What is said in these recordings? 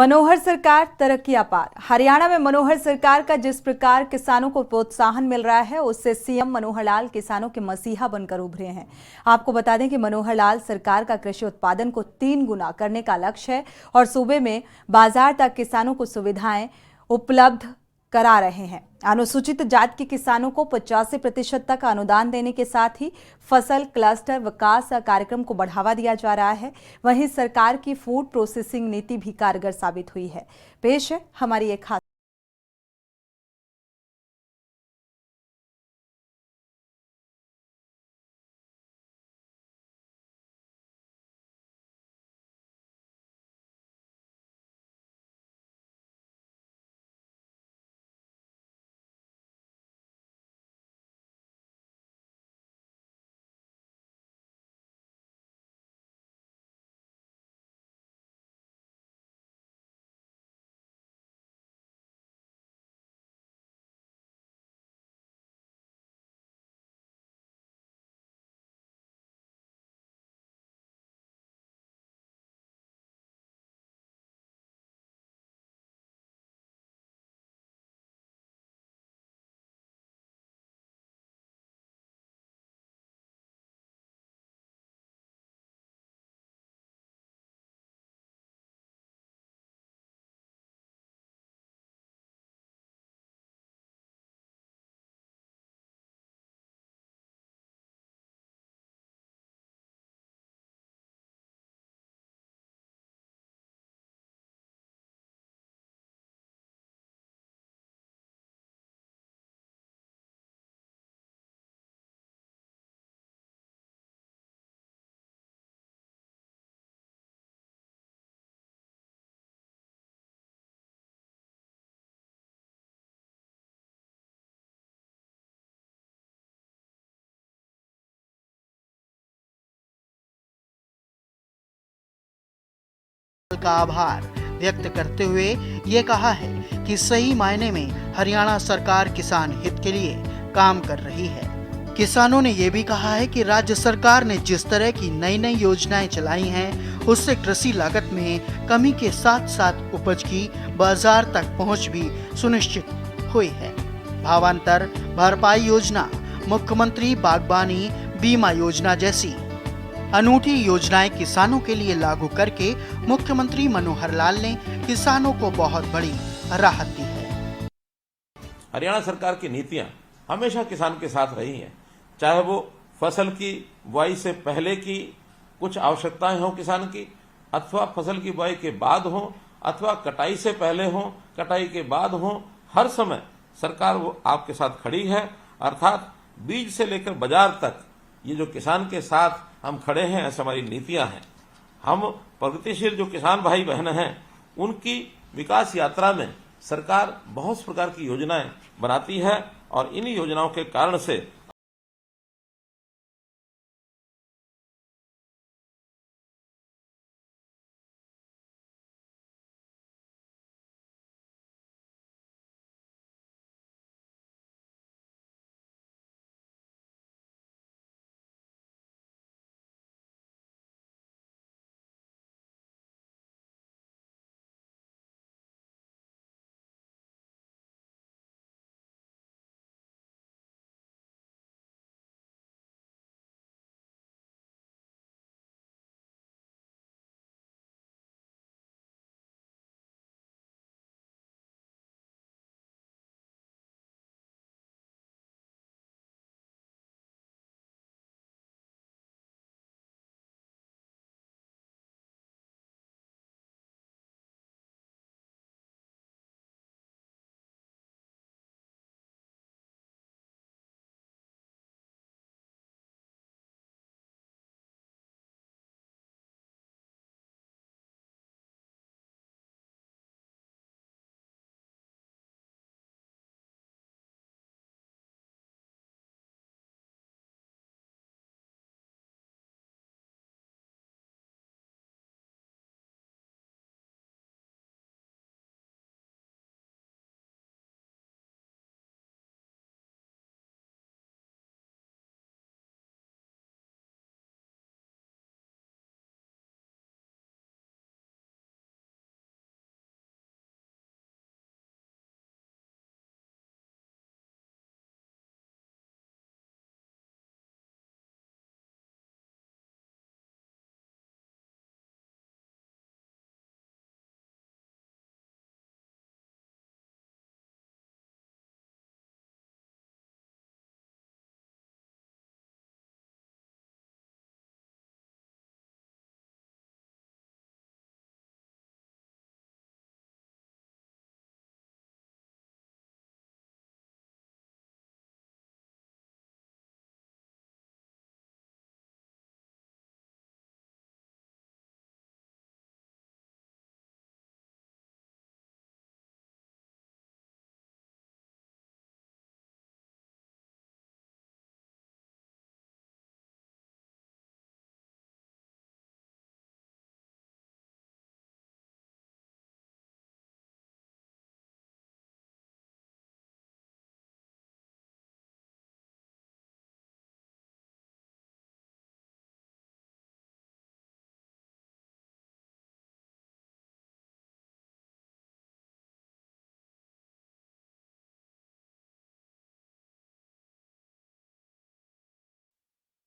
मनोहर सरकार तरक्की अपार। हरियाणा में मनोहर सरकार का जिस प्रकार किसानों को प्रोत्साहन मिल रहा है, उससे सीएम मनोहर लाल किसानों के मसीहा बनकर उभरे हैं। आपको बता दें कि मनोहर लाल सरकार का कृषि उत्पादन को 3 गुना करने का लक्ष्य है और सूबे में बाजार तक किसानों को सुविधाएं उपलब्ध करा रहे हैं। अनुसूचित जाति के किसानों को 85% तक अनुदान देने के साथ ही फसल क्लस्टर विकास कार्यक्रम को बढ़ावा दिया जा रहा है। वहीं सरकार की फूड प्रोसेसिंग नीति भी कारगर साबित हुई है। पेश है हमारी एक खास का आभार व्यक्त करते हुए ये कहा है कि सही मायने में हरियाणा सरकार किसान हित के लिए काम कर रही है। किसानों ने ये भी कहा है कि राज्य सरकार ने जिस तरह की नई नई योजनाएं चलाई हैं, उससे कृषि लागत में कमी के साथ साथ उपज की बाजार तक पहुंच भी सुनिश्चित हुई है। भावांतर भरपाई योजना, मुख्यमंत्री बागबानी बीमा योजना जैसी अनूठी योजनाएं किसानों के लिए लागू करके मुख्यमंत्री मनोहर लाल ने किसानों को बहुत बड़ी राहत दी है। हरियाणा सरकार की नीतियां हमेशा किसान के साथ रही हैं, चाहे वो फसल की बुआई से पहले की कुछ आवश्यकताएं हो किसान की, अथवा फसल की बुआई के बाद हो, अथवा कटाई से पहले हो, कटाई के बाद हो, हर समय सरकार वो आपके साथ खड़ी है। अर्थात बीज से लेकर बाजार तक ये जो किसान के साथ हम खड़े हैं, ऐसी हमारी नीतियां हैं। हम प्रगतिशील जो किसान भाई बहन हैं, उनकी विकास यात्रा में सरकार बहुत प्रकार की योजनाएं बनाती है और इन योजनाओं के कारण से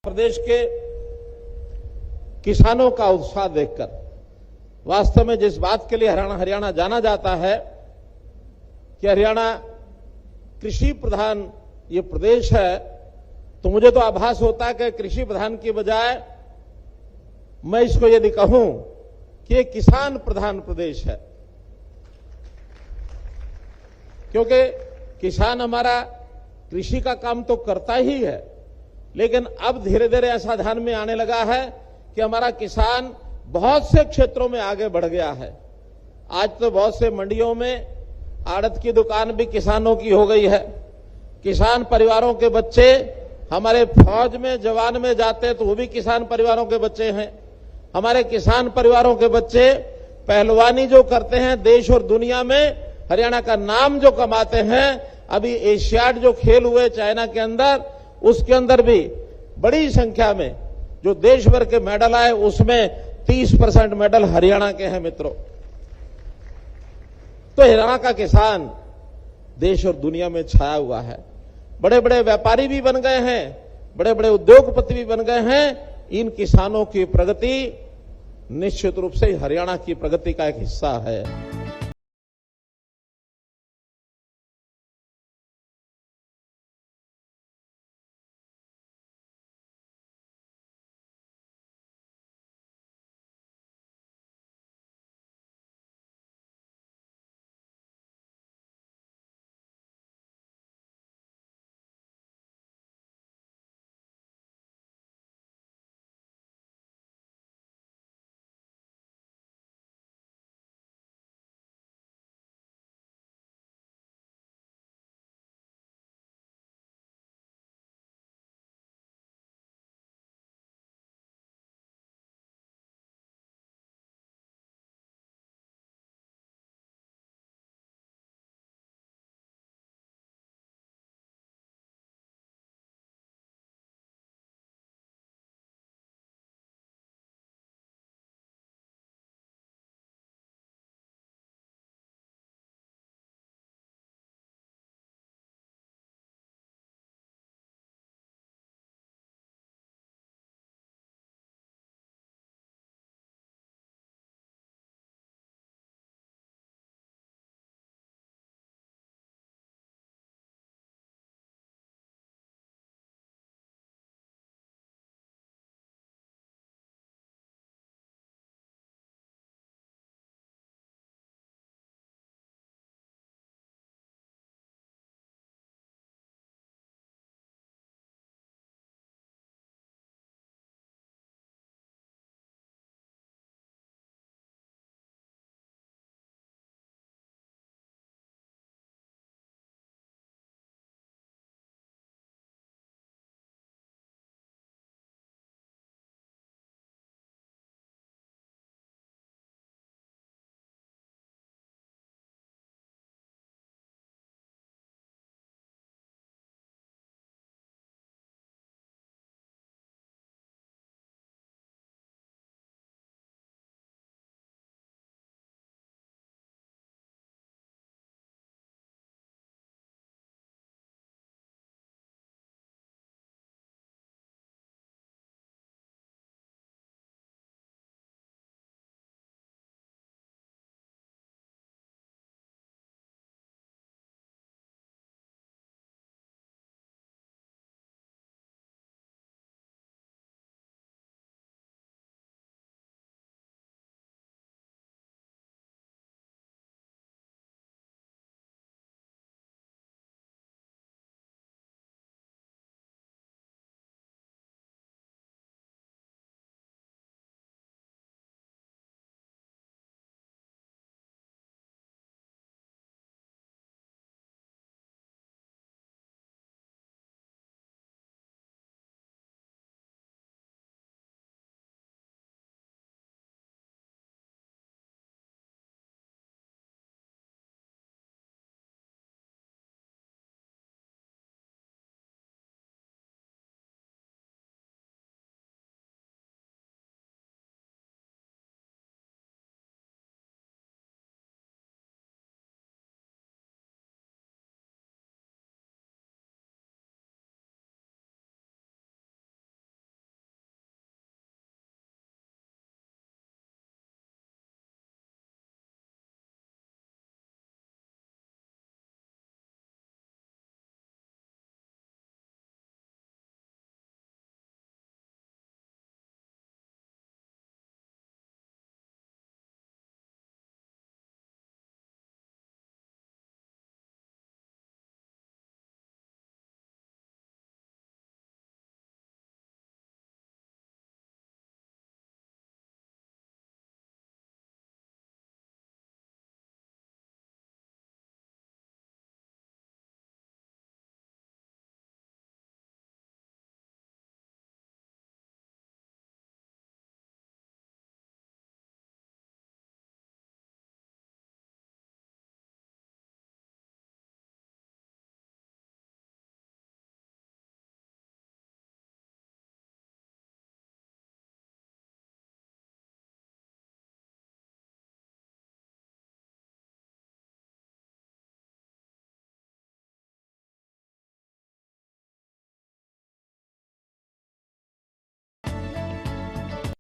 प्रदेश के किसानों का उत्साह देखकर वास्तव में जिस बात के लिए हरियाणा जाना जाता है कि हरियाणा कृषि प्रधान ये प्रदेश है, तो मुझे तो आभास होता है कि कृषि प्रधान की बजाय मैं इसको यदि कहूं कि ये किसान प्रधान प्रदेश है, क्योंकि किसान हमारा कृषि का काम तो करता ही है, लेकिन अब धीरे धीरे ऐसा ध्यान में आने लगा है कि हमारा किसान बहुत से क्षेत्रों में आगे बढ़ गया है। आज तो बहुत से मंडियों में आड़त की दुकान भी किसानों की हो गई है। किसान परिवारों के बच्चे हमारे फौज में जवान में जाते हैं तो वो भी किसान परिवारों के बच्चे हैं। हमारे किसान परिवारों के बच्चे पहलवानी जो करते हैं, देश और दुनिया में हरियाणा का नाम जो कमाते हैं। अभी एशियाड जो खेल हुए चाइना के अंदर, उसके अंदर भी बड़ी संख्या में जो देश भर के मेडल आए, उसमें 30% मेडल हरियाणा के हैं मित्रों। तो हरियाणा का किसान देश और दुनिया में छाया हुआ है। बड़े बड़े व्यापारी भी बन गए हैं, बड़े बड़े उद्योगपति भी बन गए हैं। इन किसानों की प्रगति निश्चित रूप से हरियाणा की प्रगति का एक हिस्सा है।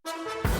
है।